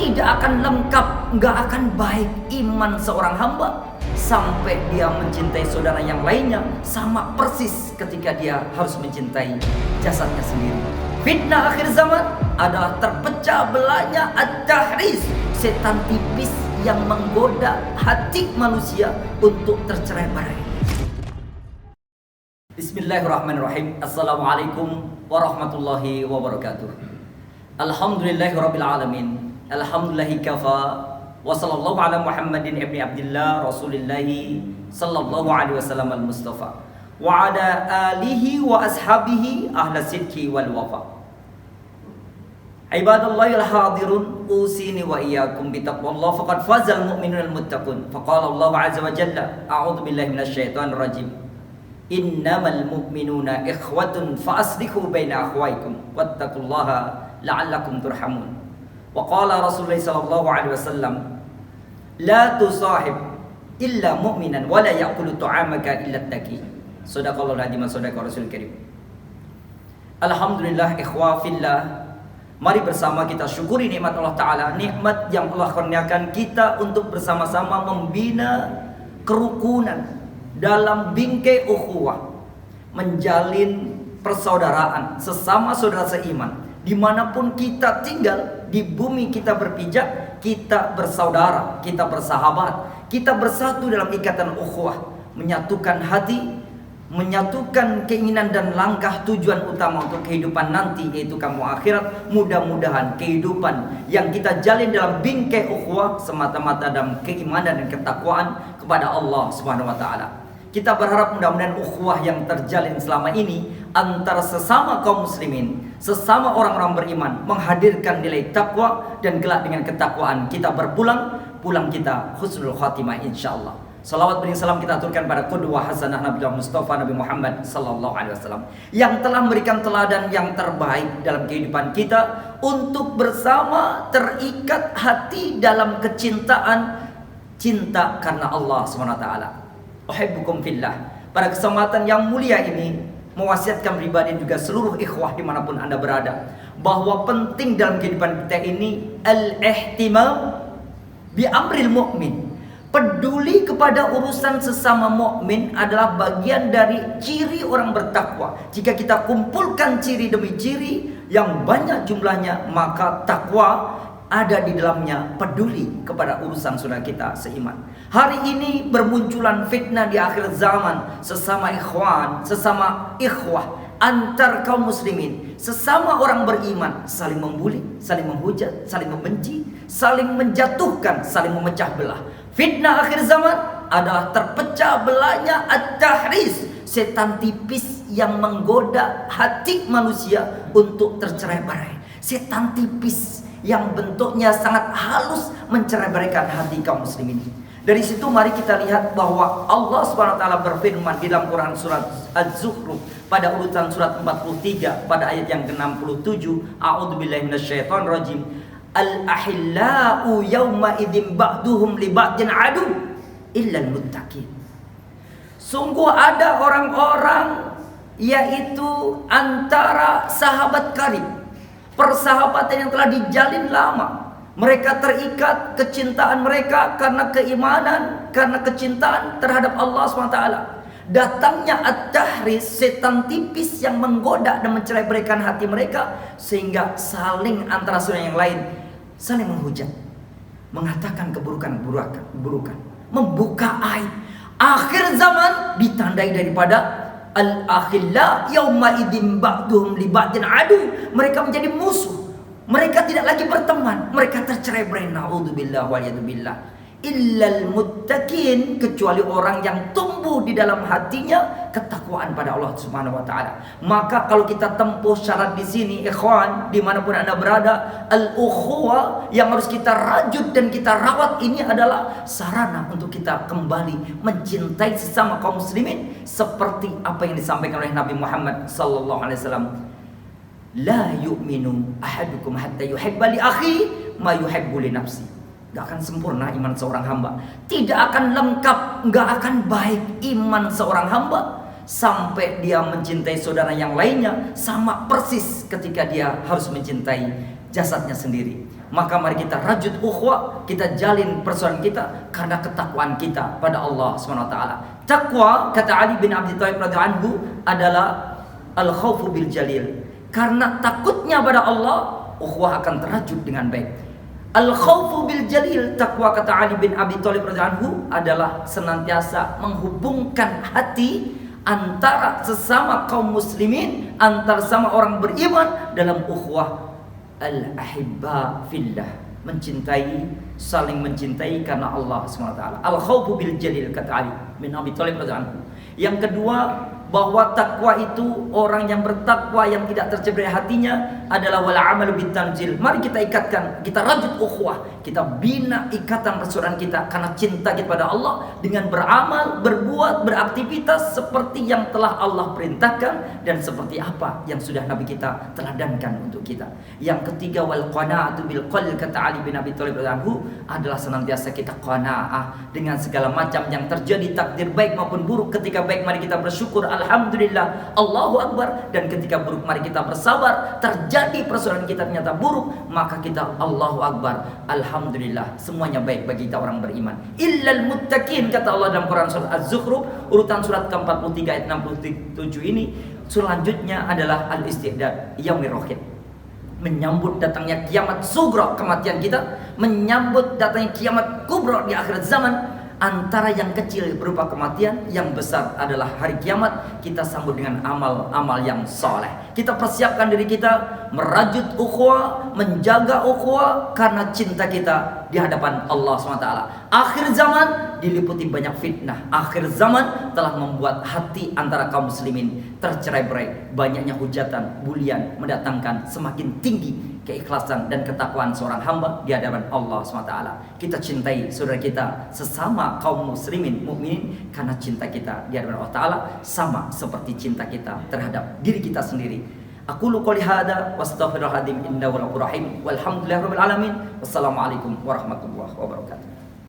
tidak akan lengkap, nggak akan baik iman seorang hamba sampai dia mencintai saudara yang lainnya sama persis ketika dia harus mencintai jasadnya sendiri. Fitnah akhir zaman adalah terpecah belahnya at-tahris, setan tipis yang menggoda hati manusia untuk tercerai-berai. Bismillahirrahmanirrahim. Assalamualaikum warahmatullahi wabarakatuh. Alhamdulillahirabbil alamin. Alhamdulillahi kafa. Wa sallallahu ala Muhammadin ibni Abdillah Rasulillahi sallallahu alaihi wasallam al-Mustafa wa ala alihi wa ashabihi ahla sidki wal wafa. Ibadallahil hadirun, usini wa iyyakum bitaqwallah faqad fazal mu'minunal muttaqun. Faqala Allah azza wa jalla, a'udzu billahi minasyaitonir rajim. Innamal mu'minuna ikhwatun fa aslihu baina akhwaykum wattaqullaha la'allakum turhamun. Wa qala Rasulullah sallallahu alaihi wasallam, la tusahib illa mu'minan wa la ya'kulu ta'amaka illa taqi. Shadaqallahu al-azim wa shadaqa Rasul karim. Alhamdulillah ikhwa fillah, mari bersama kita syukuri nikmat Allah Ta'ala, nikmat yang Allah kurniakan kita untuk bersama-sama membina kerukunan dalam bingkai ukhuwah, menjalin persaudaraan sesama saudara seiman. Dimanapun kita tinggal, di bumi kita berpijak, kita bersaudara, kita bersahabat, kita bersatu dalam ikatan ukhuwah, menyatukan hati, menyatukan keinginan dan langkah tujuan utama untuk kehidupan nanti, yaitu kamu akhirat. Mudah-mudahan kehidupan yang kita jalin dalam bingkai ukhuwah semata-mata dalam keimanan dan ketakwaan kepada Allah Subhanahu wa taala. Kita berharap mudah-mudahan ukhuwah yang terjalin selama ini antara sesama kaum muslimin, sesama orang-orang beriman, menghadirkan nilai takwa, dan kelak dengan ketakwaan kita pulang kita husnul khatimah insyaallah. Salawat beri salam kita aturkan pada qudwah hasanah Nabi Mustafa Nabi Muhammad sallallahu alaihi wasallam yang telah memberikan teladan yang terbaik dalam kehidupan kita untuk bersama terikat hati dalam kecintaan, cinta karena Allah Subhanahu wa taala. Uhibbukum fillah. Pada kesempatan yang mulia ini, mewasiatkan pribadi juga seluruh ikhwah dimanapun anda berada, bahwa penting dalam kehidupan kita ini al-ihtimam bi amril mu'min. Peduli kepada urusan sesama mukmin adalah bagian dari ciri orang bertakwa. Jika kita kumpulkan ciri demi ciri yang banyak jumlahnya, maka takwa ada di dalamnya peduli kepada urusan saudara kita seiman. Hari ini bermunculan fitnah di akhir zaman, sesama ikhwan, sesama ikhwah, antar kaum muslimin, sesama orang beriman, saling membuli, saling menghujat, saling membenci, saling menjatuhkan, saling memecah belah. Fitnah akhir zaman adalah terpecah belahnya at-tahris, setan tipis yang menggoda hati manusia untuk tercerai-berai. Setan tipis yang bentuknya sangat halus mencerai-beraikan hati kaum muslimin. Dari situ mari kita lihat bahwa Allah Subhanahu wa taala berfirman di dalam Quran surat Az-Zukhruf pada urutan surat 43 pada ayat yang ke-67, a'udzubillahi minasyaitonir rajim. Al-ahillau yawma idzin ba'duhum li ba'din adu illal muttaqin. Sungguh ada orang-orang, yaitu antara sahabat karib, persahabatan yang telah dijalin lama. Mereka terikat kecintaan mereka karena keimanan, karena kecintaan terhadap Allah SWT. Datangnya at-tahris, setan tipis yang menggoda dan mencerai-beraikan hati mereka, sehingga saling antara satu yang lain saling menghujat, mengatakan keburukan, membuka aib. Akhir zaman ditandai daripada al-akhilla yauma idzin ba'duhum li ba'din adu. Mereka menjadi musuh. Mereka tidak lagi berteman. Mereka tercerai-berai. Naudzubillah wal yadzubillah. Illal muttaqin, kecuali orang yang tumbuh di dalam hatinya ketakwaan pada Allah Subhanahu wa taala. Maka kalau kita tempuh syarat di sini, ikhwan, dimanapun anda berada, al-ukhuwah yang harus kita rajut dan kita rawat ini adalah sarana untuk kita kembali mencintai sesama kaum muslimin seperti apa yang disampaikan oleh Nabi Muhammad sallallahu alaihi wasallam. La yu'minu ahadukum hatta yuhibba li akhi ma yuhibbu li nafsi. Gak akan sempurna iman seorang hamba, tidak akan lengkap, gak akan baik iman seorang hamba sampai dia mencintai saudara yang lainnya sama persis ketika dia harus mencintai jasadnya sendiri. Maka mari kita rajut ukhuwah, kita jalin persaudaraan kita karena ketakwaan kita pada Allah SWT. Takwa, kata Ali bin Abi Thalib radhiyallahu anhu, adalah al-khawfu bil jalil. Karena takutnya pada Allah, ukhuwah akan terajut dengan baik. Al-khawfu bil jalil, takwa, kata Ali bin Abi Thalib radhiyallahu anhu, adalah senantiasa menghubungkan hati antara sesama kaum muslimin, antara sama orang beriman dalam ukhuwah al-ahibba fillah, mencintai, saling mencintai karena Allah SWT. Al-khawfu bil jalil, kata Ali bin Abi Thalib radhiyallahu anhu. Yang kedua, bahwa takwa itu, orang yang bertakwa yang tidak tercederai hatinya adalah wal amalu bitanzil. Mari kita ikatkan, kita rajut ukhuwah, kita bina ikatan persaudaraan kita karena cinta kita pada Allah dengan beramal, berbuat, beraktivitas seperti yang telah Allah perintahkan dan seperti apa yang sudah Nabi kita teladankan untuk kita. Yang ketiga, wal qanaatu bil qalb, kata Ali bin Abi Thalib radhiyallahu anhu, adalah senantiasa kita qanaah dengan segala macam yang terjadi, takdir baik maupun buruk. Ketika baik mari kita bersyukur, alhamdulillah, Allahu Akbar. Dan ketika buruk mari kita bersabar. Terjadi persaudaraan kita ternyata buruk, maka kita Allahu Akbar, alhamdulillah, semuanya baik bagi kita orang beriman. Illal muttaqin, kata Allah dalam Quran surat Az-Zukhruf urutan surat ke-43 ayat 67 ini. Selanjutnya adalah al-istidad yaumir rahim, menyambut datangnya kiamat sugra, kematian kita, menyambut datangnya kiamat kubra di akhir zaman. Antara yang kecil berupa kematian, yang besar adalah hari kiamat. Kita sambut dengan amal-amal yang soleh. Kita persiapkan diri kita merajut ukhuwah, menjaga ukhuwah karena cinta kita di hadapan Allah SWT. Akhir zaman diliputi banyak fitnah. Akhir zaman telah membuat hati antara kaum muslimin tercerai-berai. Banyaknya hujatan, bulian, mendatangkan semakin tinggi keikhlasan dan ketakwaan seorang hamba di hadapan Allah SWT. Kita cintai saudara kita sesama kaum muslimin, mukminin, karena cinta kita di hadapan Allah Ta'ala sama seperti cinta kita terhadap diri kita sendiri. Aku qouli hada wastaghfirullahaladzim innahu ghafurur rahim. Walhamdulillahirabbil alamin. Wassalamualaikum warahmatullahi wabarakatuh.